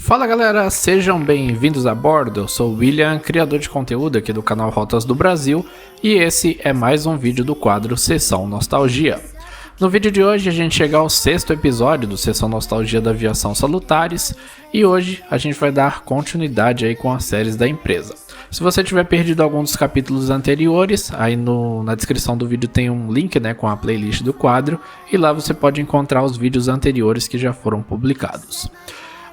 Fala galera, sejam bem-vindos a bordo, eu sou o William, criador de conteúdo aqui do canal Rotas do Brasil, e esse é mais um vídeo do quadro Sessão Nostalgia. No vídeo de hoje a gente chega ao sexto episódio do Sessão Nostalgia da Aviação Salutares, e hoje a gente vai dar continuidade aí com as séries da empresa. Se você tiver perdido algum dos capítulos anteriores, aí na descrição do vídeo tem um link, com a playlist do quadro, e lá você pode encontrar os vídeos anteriores que já foram publicados.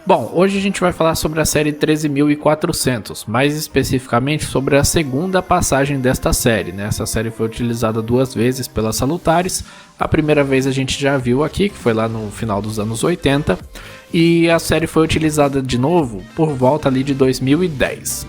Bom, hoje a gente vai falar sobre a série 13.400, mais especificamente sobre a segunda passagem desta série, Essa série foi utilizada duas vezes pelas Salutares. A primeira vez a gente já viu aqui, que foi lá no final dos anos 80, e a série foi utilizada de novo por volta ali de 2010.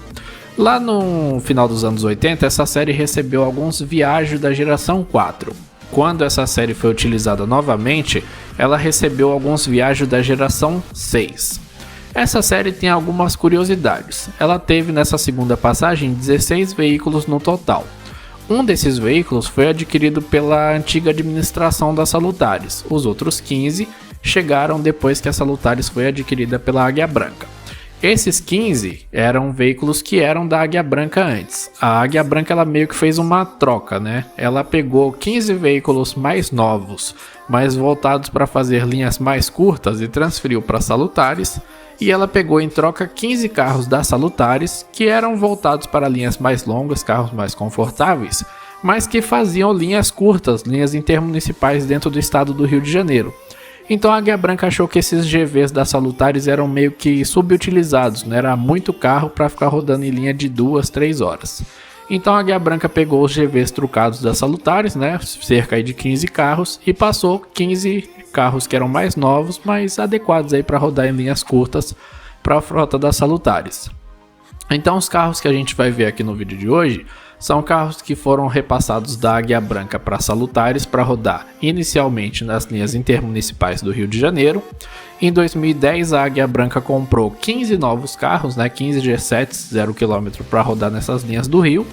Lá no final dos anos 80, essa série recebeu alguns viagens da geração 4. Quando essa série foi utilizada novamente, ela recebeu alguns viagens da geração 6. Essa série tem algumas curiosidades. Ela teve nessa segunda passagem 16 veículos no total. Um desses veículos foi adquirido pela antiga administração das Salutares. Os outros 15 chegaram depois que a Salutares foi adquirida pela Águia Branca. Esses 15 eram veículos que eram da Águia Branca antes. A Águia Branca ela meio que fez uma troca, Ela pegou 15 veículos mais novos, mais voltados para fazer linhas mais curtas e transferiu para Salutares. E ela pegou em troca 15 carros da Salutares, que eram voltados para linhas mais longas, carros mais confortáveis, mas que faziam linhas curtas, linhas intermunicipais dentro do estado do Rio de Janeiro. Então a Águia Branca achou que esses GVs da Salutares eram meio que subutilizados, Era muito carro para ficar rodando em linha de 2-3 horas. Então a Águia Branca pegou os GVs trucados da Salutares, cerca de 15 carros, e passou 15 carros que eram mais novos, mais adequados aí para rodar em linhas curtas para a frota das Salutares. Então os carros que a gente vai ver aqui no vídeo de hoje são carros que foram repassados da Águia Branca para Salutares para rodar inicialmente nas linhas intermunicipais do Rio de Janeiro. Em 2010 a Águia Branca comprou 15 novos carros, 15 G7 0 km para rodar nessas linhas do Rio.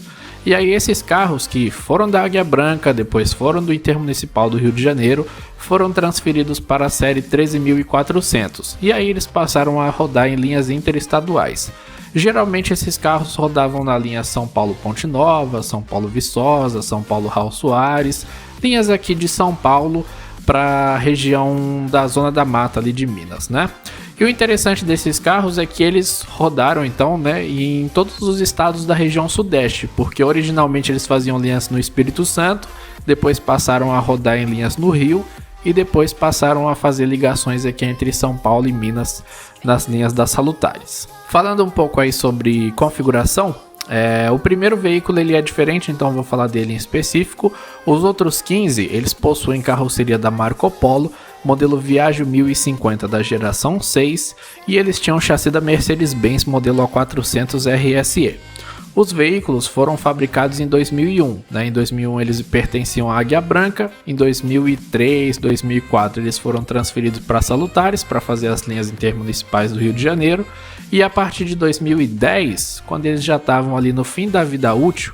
E aí esses carros que foram da Águia Branca, depois foram do Intermunicipal do Rio de Janeiro, foram transferidos para a série 13.400. E aí eles passaram a rodar em linhas interestaduais. Geralmente esses carros rodavam na linha São Paulo-Ponte Nova, São Paulo-Viçosa, São Paulo-Raul Soares, linhas aqui de São Paulo para a região da Zona da Mata ali de Minas, E o interessante desses carros é que eles rodaram então, em todos os estados da região sudeste, porque originalmente eles faziam linhas no Espírito Santo, depois passaram a rodar em linhas no Rio e depois passaram a fazer ligações aqui entre São Paulo e Minas nas linhas das Salutares. Falando um pouco aí sobre configuração, o primeiro veículo ele é diferente, então eu vou falar dele em específico. Os outros 15 eles possuem carroceria da Marco Polo, modelo Viaggio 1050 da geração 6, e eles tinham chassi da Mercedes-Benz modelo A400 RSE. Os veículos foram fabricados em 2001, Em 2001 eles pertenciam à Águia Branca, em 2003, 2004 eles foram transferidos para Salutares para fazer as linhas intermunicipais do Rio de Janeiro, e a partir de 2010, quando eles já estavam ali no fim da vida útil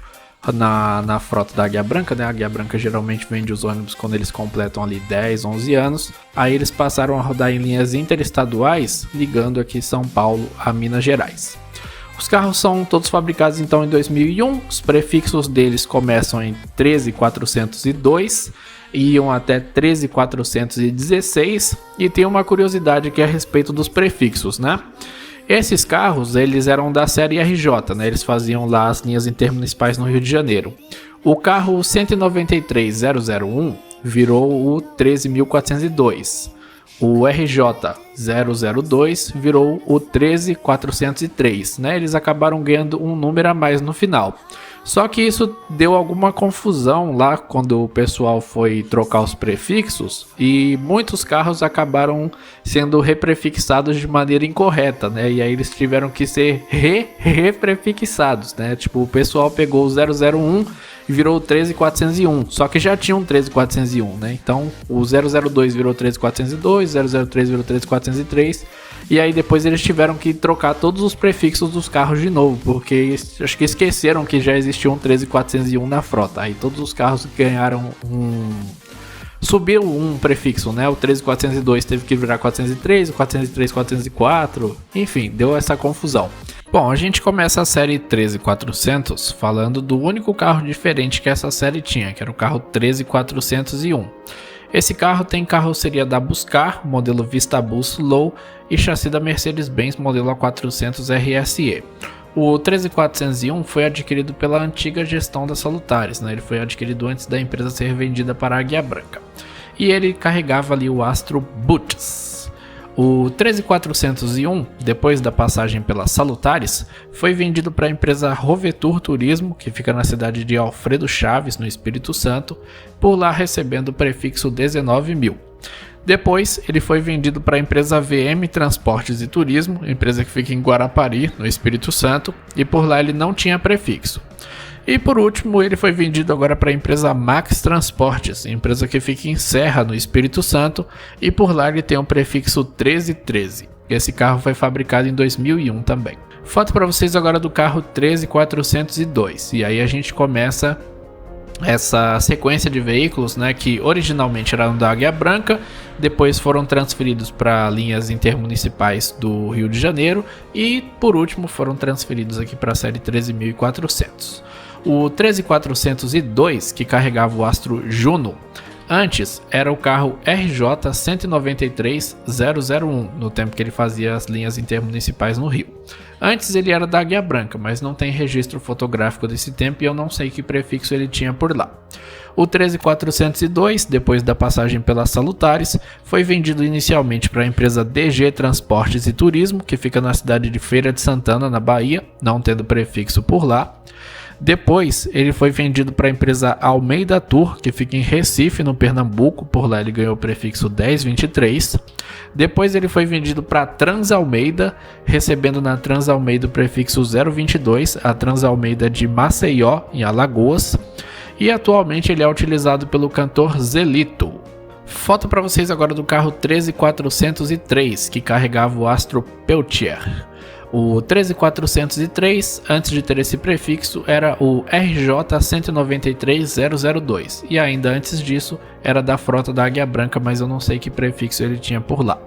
na frota da Águia Branca, A Águia Branca geralmente vende os ônibus quando eles completam ali 10, 11 anos, aí eles passaram a rodar em linhas interestaduais, ligando aqui São Paulo a Minas Gerais. Os carros são todos fabricados então em 2001, os prefixos deles começam em 13.402 e iam até 13.416, e tem uma curiosidade que é a respeito dos prefixos, Esses carros eles eram da série RJ, Eles faziam lá as linhas intermunicipais no Rio de Janeiro. O carro 193.001 virou o 13.402. O RJ 002 virou o 13.403, Eles acabaram ganhando um número a mais no final. Só que isso deu alguma confusão lá quando o pessoal foi trocar os prefixos, e muitos carros acabaram sendo reprefixados de maneira incorreta, E aí eles tiveram que ser reprefixados, Tipo, o pessoal pegou o 001 e virou o 13.401, só que já tinha um 13.401, Então o 002 virou 13.402, 003 virou 13.403, e aí depois eles tiveram que trocar todos os prefixos dos carros de novo, porque acho que esqueceram que já existia um 13.401 na frota. Aí todos os carros ganharam subiu um prefixo, né? O 13402 teve que virar 403, o 403 404, enfim, deu essa confusão. Bom, a gente começa a série 13400 falando do único carro diferente que essa série tinha, que era o carro 13401. Esse carro tem carroceria da Buscar, modelo Vistabus Low e chassi da Mercedes-Benz modelo A400 RSE. O 13401 foi adquirido pela antiga gestão da Salutares, né? Ele foi adquirido antes da empresa ser vendida para a Águia Branca. E ele carregava ali o Astro Butz. O 13401, depois da passagem pela Salutares, foi vendido para a empresa Rovetur Turismo, que fica na cidade de Alfredo Chaves, no Espírito Santo, por lá recebendo o prefixo 19.000. Depois, ele foi vendido para a empresa VM Transportes e Turismo, empresa que fica em Guarapari, no Espírito Santo, e por lá ele não tinha prefixo. E por último, ele foi vendido agora para a empresa Max Transportes, empresa que fica em Serra, no Espírito Santo, e por lá ele tem o prefixo 1313. Esse carro foi fabricado em 2001 também. Foto para vocês agora do carro 13402, e aí a gente começa essa sequência de veículos, né, que originalmente eram da Águia Branca, depois foram transferidos para linhas intermunicipais do Rio de Janeiro e por último foram transferidos aqui para a série 13.400. O 13402, que carregava o Astro Juno, antes era o carro RJ 193001, no tempo que ele fazia as linhas intermunicipais no Rio. Antes ele era da Águia Branca, mas não tem registro fotográfico desse tempo e eu não sei que prefixo ele tinha por lá. O 13402, depois da passagem pelas Salutares, foi vendido inicialmente para a empresa DG Transportes e Turismo, que fica na cidade de Feira de Santana, na Bahia, não tendo prefixo por lá. Depois, ele foi vendido para a empresa Almeida Tour, que fica em Recife, no Pernambuco, por lá ele ganhou o prefixo 1023. Depois ele foi vendido para a Transalmeida, recebendo na Transalmeida o prefixo 022, a Transalmeida de Maceió, em Alagoas. E atualmente ele é utilizado pelo cantor Zelito. Foto para vocês agora do carro 13403, que carregava o Astro Peltier. O 13403, antes de ter esse prefixo, era o RJ 193002 e ainda antes disso era da frota da Águia Branca, mas eu não sei que prefixo ele tinha por lá.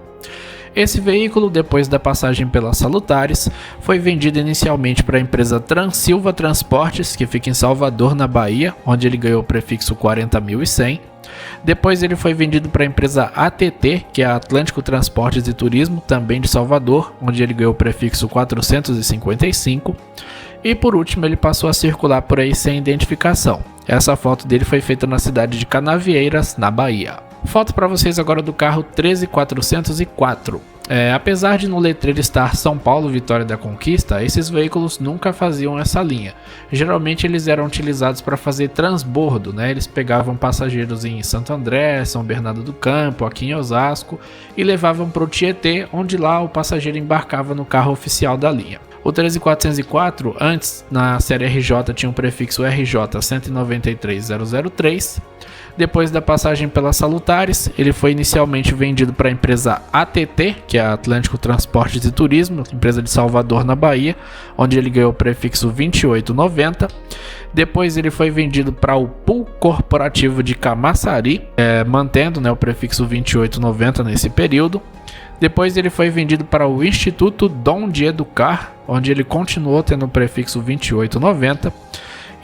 Esse veículo, depois da passagem pelas Salutares, foi vendido inicialmente para a empresa Transilva Transportes, que fica em Salvador, na Bahia, onde ele ganhou o prefixo 40.100. Depois ele foi vendido para a empresa ATT, que é a Atlântico Transportes e Turismo, também de Salvador, onde ele ganhou o prefixo 455. E por último ele passou a circular por aí sem identificação. Essa foto dele foi feita na cidade de Canavieiras, na Bahia. Foto para vocês agora do carro 13404. Apesar de no letreiro estar São Paulo Vitória da Conquista, esses veículos nunca faziam essa linha. Geralmente eles eram utilizados para fazer transbordo, né? Eles pegavam passageiros em Santo André, São Bernardo do Campo, aqui em Osasco e levavam para o Tietê, onde lá o passageiro embarcava no carro oficial da linha. O 13404, antes na série RJ tinha o prefixo RJ 193003. Depois da passagem pelas Salutares, ele foi inicialmente vendido para a empresa ATT, que é a Atlântico Transportes e Turismo, empresa de Salvador, na Bahia, onde ele ganhou o prefixo 2890. Depois ele foi vendido para o Pool Corporativo de Camaçari, mantendo, né, o prefixo 2890 nesse período. Depois ele foi vendido para o Instituto Dom de Educar, onde ele continuou tendo o prefixo 2890.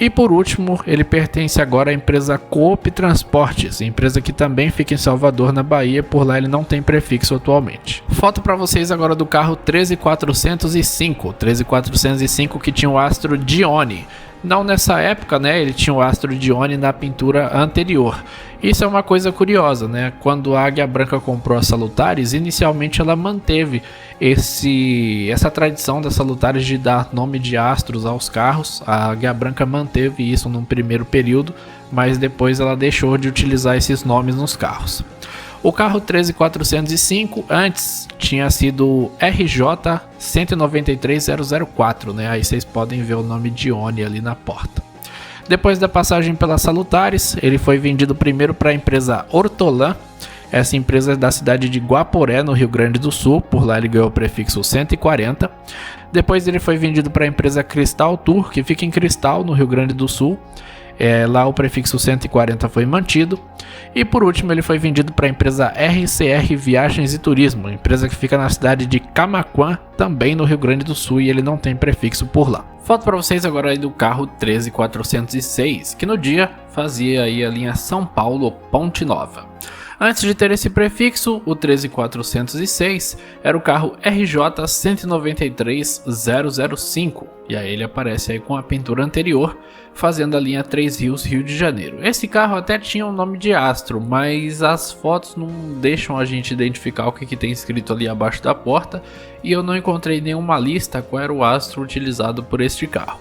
E por último, ele pertence agora à empresa Coop Transportes, empresa que também fica em Salvador, na Bahia, por lá ele não tem prefixo atualmente. Foto para vocês agora do carro 13405 que tinha o Astro Dione. Não nessa época, né, ele tinha o Astro Dione na pintura anterior. Isso é uma coisa curiosa, né? Quando a Águia Branca comprou a Salutares, inicialmente ela manteve essa tradição da Salutares de dar nome de astros aos carros. A Águia Branca manteve isso num primeiro período, mas depois ela deixou de utilizar esses nomes nos carros. O carro 13405 antes tinha sido RJ 193004, né? Aí vocês podem ver o nome Dione ali na porta. Depois da passagem pelas Salutares, ele foi vendido primeiro para a empresa Hortolã. Essa empresa é da cidade de Guaporé, no Rio Grande do Sul, por lá ele ganhou o prefixo 140. Depois ele foi vendido para a empresa Cristal Tour, que fica em Cristal, no Rio Grande do Sul. Lá o prefixo 140 foi mantido. E por último ele foi vendido para a empresa RCR Viagens e Turismo, empresa que fica na cidade de Camaquã, também no Rio Grande do Sul, e ele não tem prefixo por lá. Foto para vocês agora aí do carro 13406, que no dia fazia aí a linha São Paulo-Ponte Nova. Antes de ter esse prefixo, o 13406 era o carro RJ 193005, e aí ele aparece aí com a pintura anterior, fazendo a linha Três Rios, Rio de Janeiro. Esse carro até tinha um nome de astro, mas as fotos não deixam a gente identificar o que tem escrito ali abaixo da porta, e eu não encontrei nenhuma lista qual era o astro utilizado por este carro.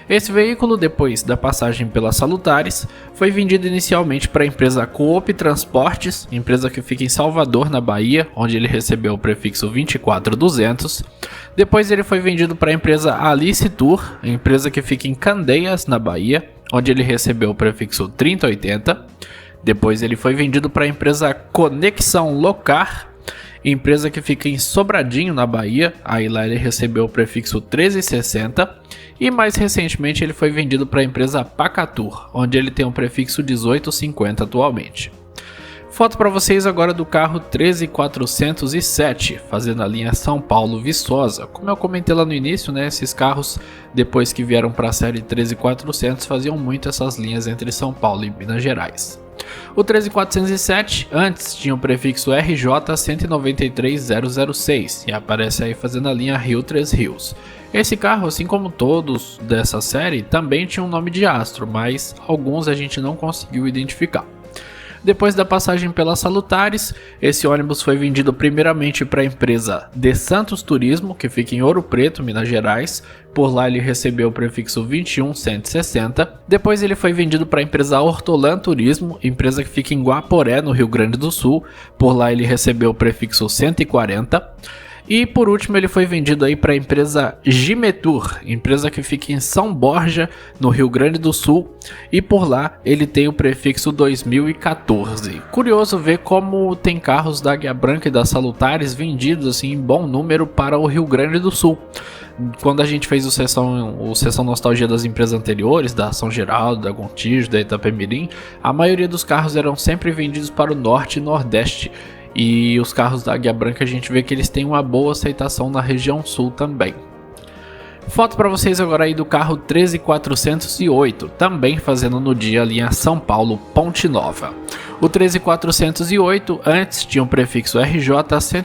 Esse veículo, depois da passagem pela Salutares, foi vendido inicialmente para a empresa Coop Transportes, empresa que fica em Salvador, na Bahia, onde ele recebeu o prefixo 24200. Depois ele foi vendido para a empresa Alice Tour, empresa que fica em Candeias, na Bahia, onde ele recebeu o prefixo 3080. Depois ele foi vendido para a empresa Conexão Locar, empresa que fica em Sobradinho, na Bahia, aí lá ele recebeu o prefixo 1360, e mais recentemente ele foi vendido para a empresa Pacatur, onde ele tem o prefixo 1850 atualmente. Foto para vocês agora do carro 13407, fazendo a linha São Paulo-Viçosa. Como eu comentei lá no início, né, esses carros, depois que vieram para a série 13400, faziam muito essas linhas entre São Paulo e Minas Gerais. O 13407 antes tinha o prefixo RJ 193006 e aparece aí fazendo a linha Rio Três Rios. Esse carro, assim como todos dessa série, também tinha um nome de astro, mas alguns a gente não conseguiu identificar. Depois da passagem pela Salutares, esse ônibus foi vendido primeiramente para a empresa De Santos Turismo, que fica em Ouro Preto, Minas Gerais. Por lá ele recebeu o prefixo 21160. Depois ele foi vendido para a empresa Hortolã Turismo, empresa que fica em Guaporé, no Rio Grande do Sul. Por lá ele recebeu o prefixo 140. E por último ele foi vendido aí para a empresa Gimetur, empresa que fica em São Borja, no Rio Grande do Sul, e por lá ele tem o prefixo 2014. Curioso ver como tem carros da Águia Branca e da Salutares vendidos assim em bom número para o Rio Grande do Sul. Quando a gente fez o sessão Nostalgia das empresas anteriores, da São Geraldo, da Gontijo, da Itapemirim, a maioria dos carros eram sempre vendidos para o Norte e Nordeste. E os carros da Águia Branca a gente vê que eles têm uma boa aceitação na região sul também. Foto para vocês agora aí do carro 13408, também fazendo no dia a linha São Paulo-Ponte Nova. O 13408 antes tinha um prefixo RJ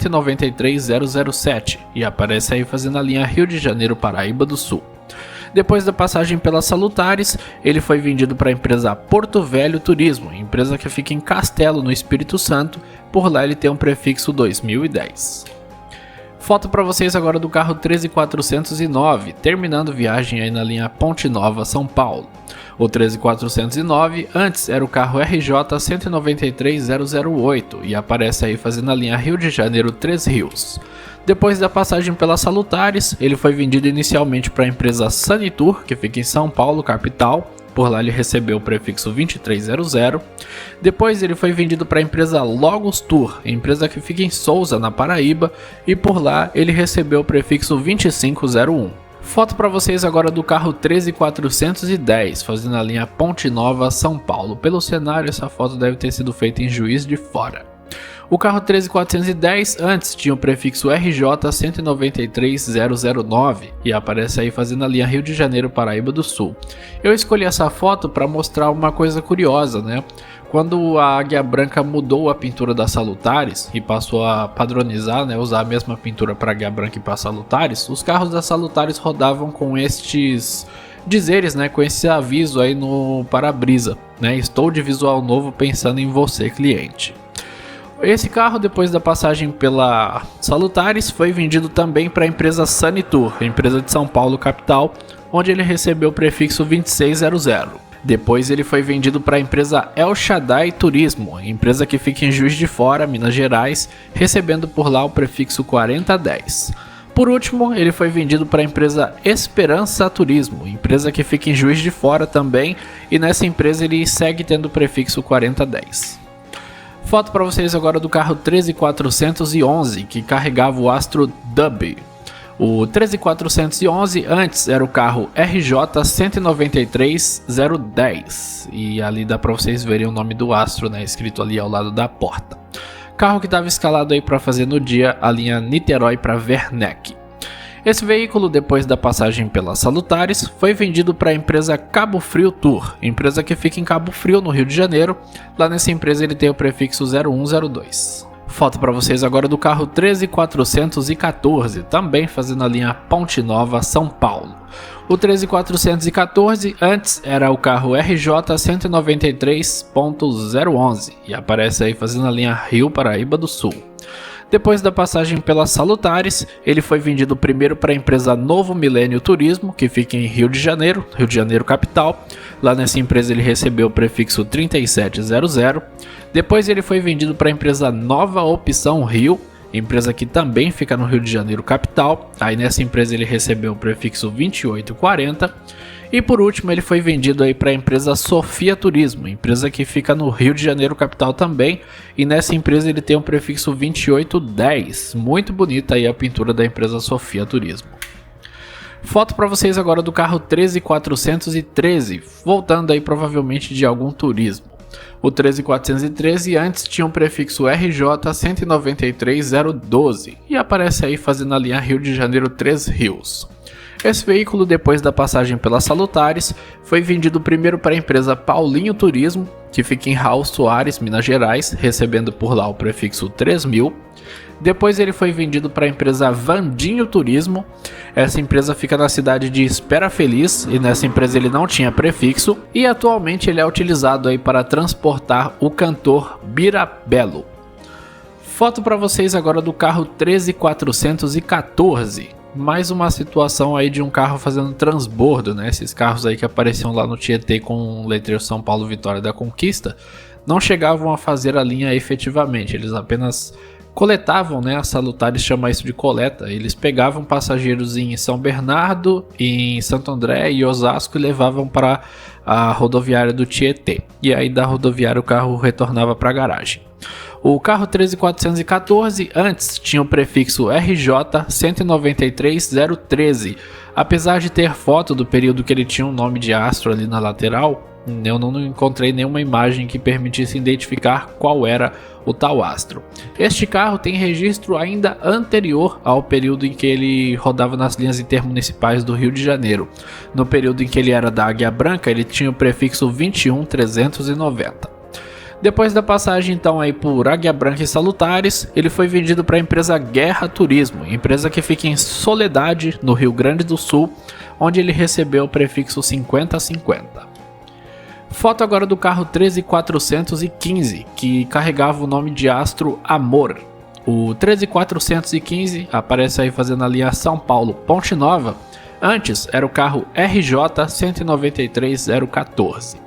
193007 e aparece aí fazendo a linha Rio de Janeiro, Paraíba do Sul. Depois da passagem pela Salutares, ele foi vendido para a empresa Porto Velho Turismo, empresa que fica em Castelo, no Espírito Santo. Por lá ele tem um prefixo 2010. Foto para vocês agora do carro 13409, terminando viagem aí na linha Ponte Nova, São Paulo. O 13409 antes era o carro RJ 193008 e aparece aí fazendo a linha Rio de Janeiro, Três Rios. Depois da passagem pela Salutares, ele foi vendido inicialmente para a empresa Sanitur, que fica em São Paulo, capital. Por lá ele recebeu o prefixo 2300. Depois ele foi vendido para a empresa Logos Tour, empresa que fica em Souza, na Paraíba, e por lá ele recebeu o prefixo 2501. Foto para vocês agora do carro 13410, fazendo a linha Ponte Nova, São Paulo. Pelo cenário, essa foto deve ter sido feita em Juiz de Fora. O carro 13410 antes tinha o prefixo RJ 193009 e aparece aí fazendo a linha Rio de Janeiro, Paraíba do Sul. Eu escolhi essa foto para mostrar uma coisa curiosa, né? Quando a Águia Branca mudou a pintura da Salutares e passou a padronizar, né, usar a mesma pintura para Águia Branca e para Salutares, os carros da Salutares rodavam com estes dizeres, né, com esse aviso aí no para-brisa, né? Estou de visual novo pensando em você, cliente. Esse carro, depois da passagem pela Salutares, foi vendido também para a empresa Sanitur, empresa de São Paulo, capital, onde ele recebeu o prefixo 2600. Depois ele foi vendido para a empresa El Shaddai Turismo, empresa que fica em Juiz de Fora, Minas Gerais, recebendo por lá o prefixo 4010. Por último, ele foi vendido para a empresa Esperança Turismo, empresa que fica em Juiz de Fora também, e nessa empresa ele segue tendo o prefixo 4010. Foto para vocês agora do carro 13411, que carregava o Astro Dub. O 13411 antes era o carro RJ 193010 e ali dá para vocês verem o nome do astro, né, escrito ali ao lado da porta. Carro que estava escalado aí para fazer no dia a linha Niterói para Werneck. Esse veículo, depois da passagem pelas Salutares, foi vendido para a empresa Cabo Frio Tour, empresa que fica em Cabo Frio, no Rio de Janeiro. Lá nessa empresa ele tem o prefixo 0102. Foto para vocês agora do carro 13414, também fazendo a linha Ponte Nova, São Paulo. O 13414 antes era o carro RJ 193.011 e aparece aí fazendo a linha Rio Paraíba do Sul. Depois da passagem pelas Salutares, ele foi vendido primeiro para a empresa Novo Milênio Turismo, que fica em Rio de Janeiro capital. Lá nessa empresa ele recebeu o prefixo 3700. Depois ele foi vendido para a empresa Nova Opção Rio, empresa que também fica no Rio de Janeiro capital. Aí nessa empresa ele recebeu o prefixo 2840. E por último ele foi vendido aí para a empresa Sofia Turismo, empresa que fica no Rio de Janeiro capital também, e nessa empresa ele tem um prefixo 2810, muito bonita aí a pintura da empresa Sofia Turismo. Foto para vocês agora do carro 13413, voltando aí provavelmente de algum turismo. O 13413 antes tinha um prefixo RJ 193012 e aparece aí fazendo a linha Rio de Janeiro 3 Rios. Esse veículo, depois da passagem pelas Salutares, foi vendido primeiro para a empresa Paulinho Turismo, que fica em Raul Soares, Minas Gerais, recebendo por lá o prefixo 3000. Depois ele foi vendido para a empresa Vandinho Turismo. Essa empresa fica na cidade de Espera Feliz e nessa empresa ele não tinha prefixo. E atualmente ele é utilizado aí para transportar o cantor Birabelo. Foto para vocês agora do carro 13414. Mais uma situação aí de um carro fazendo transbordo, né? Esses carros aí que apareciam lá no Tietê com o letreiro São Paulo Vitória da Conquista não chegavam a fazer a linha efetivamente, eles apenas coletavam, né? A Salutares chama isso de coleta. Eles pegavam passageiros em São Bernardo, em Santo André e Osasco e levavam para a rodoviária do Tietê. E aí da rodoviária o carro retornava para a garagem. O carro 13414 antes tinha o prefixo RJ 193013. Apesar de ter foto do período que ele tinha um nome de astro ali na lateral, eu não encontrei nenhuma imagem que permitisse identificar qual era o tal astro. Este carro tem registro ainda anterior ao período em que ele rodava nas linhas intermunicipais do Rio de Janeiro. No período em que ele era da Águia Branca, ele tinha o prefixo 21390. Depois da passagem então aí por Águia Branca e Salutares, ele foi vendido para a empresa Guerra Turismo, empresa que fica em Soledade, no Rio Grande do Sul, onde ele recebeu o prefixo 5050. Foto agora do carro 13415, que carregava o nome de astro Amor. O 13415 aparece aí fazendo a linha São Paulo Ponte Nova. Antes era o carro RJ 193014.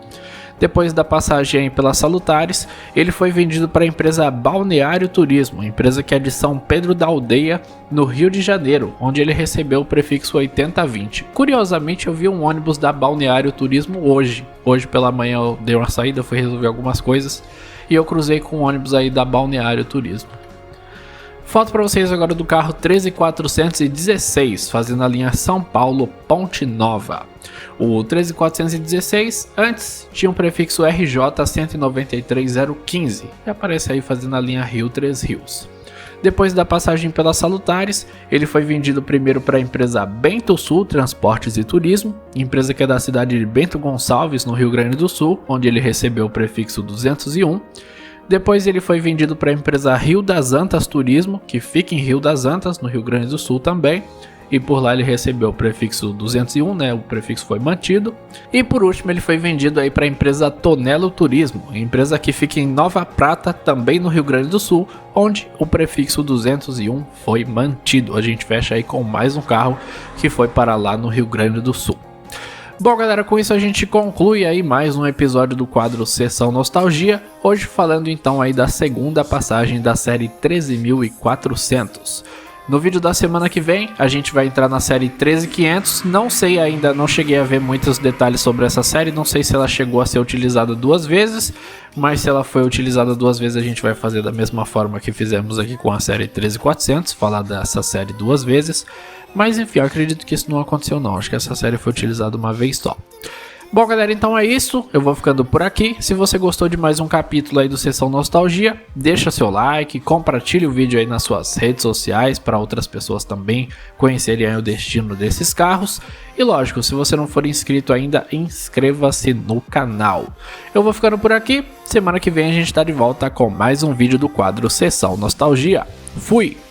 Depois da passagem pelas Salutares, ele foi vendido para a empresa Balneário Turismo, empresa que é de São Pedro da Aldeia, no Rio de Janeiro, onde ele recebeu o prefixo 8020. Curiosamente, eu vi um ônibus da Balneário Turismo hoje. Hoje pela manhã eu dei uma saída, fui resolver algumas coisas e eu cruzei com um ônibus aí da Balneário Turismo. Foto para vocês agora do carro 13416, fazendo a linha São Paulo Ponte Nova. O 13416 antes tinha um prefixo RJ 193015 e aparece aí fazendo a linha Rio 3 Rios. Depois da passagem pelas Salutares, ele foi vendido primeiro para a empresa Bento Sul Transportes e Turismo, empresa que é da cidade de Bento Gonçalves, no Rio Grande do Sul, onde ele recebeu o prefixo 201. Depois ele foi vendido para a empresa Rio das Antas Turismo, que fica em Rio das Antas, no Rio Grande do Sul também. E por lá ele recebeu o prefixo 201, né? O prefixo foi mantido. E por último ele foi vendido aí para a empresa Tonelo Turismo, empresa que fica em Nova Prata, também no Rio Grande do Sul, onde o prefixo 201 foi mantido. A gente fecha aí com mais um carro que foi para lá no Rio Grande do Sul. Bom galera, com isso a gente conclui aí mais um episódio do quadro Sessão Nostalgia, hoje falando então aí da segunda passagem da série 13.400. No vídeo da semana que vem a gente vai entrar na série 13500, não sei ainda, não cheguei a ver muitos detalhes sobre essa série, não sei se ela chegou a ser utilizada duas vezes, mas se ela foi utilizada duas vezes a gente vai fazer da mesma forma que fizemos aqui com a série 13400, falar dessa série duas vezes. Mas enfim, eu acredito que isso não aconteceu não, acho que essa série foi utilizada uma vez só. Bom galera, então é isso, eu vou ficando por aqui. Se você gostou de mais um capítulo aí do Sessão Nostalgia, deixa seu like, compartilhe o vídeo aí nas suas redes sociais para outras pessoas também conhecerem aí o destino desses carros. E lógico, se você não for inscrito ainda, inscreva-se no canal. Eu vou ficando por aqui, semana que vem a gente tá de volta com mais um vídeo do quadro Sessão Nostalgia. Fui!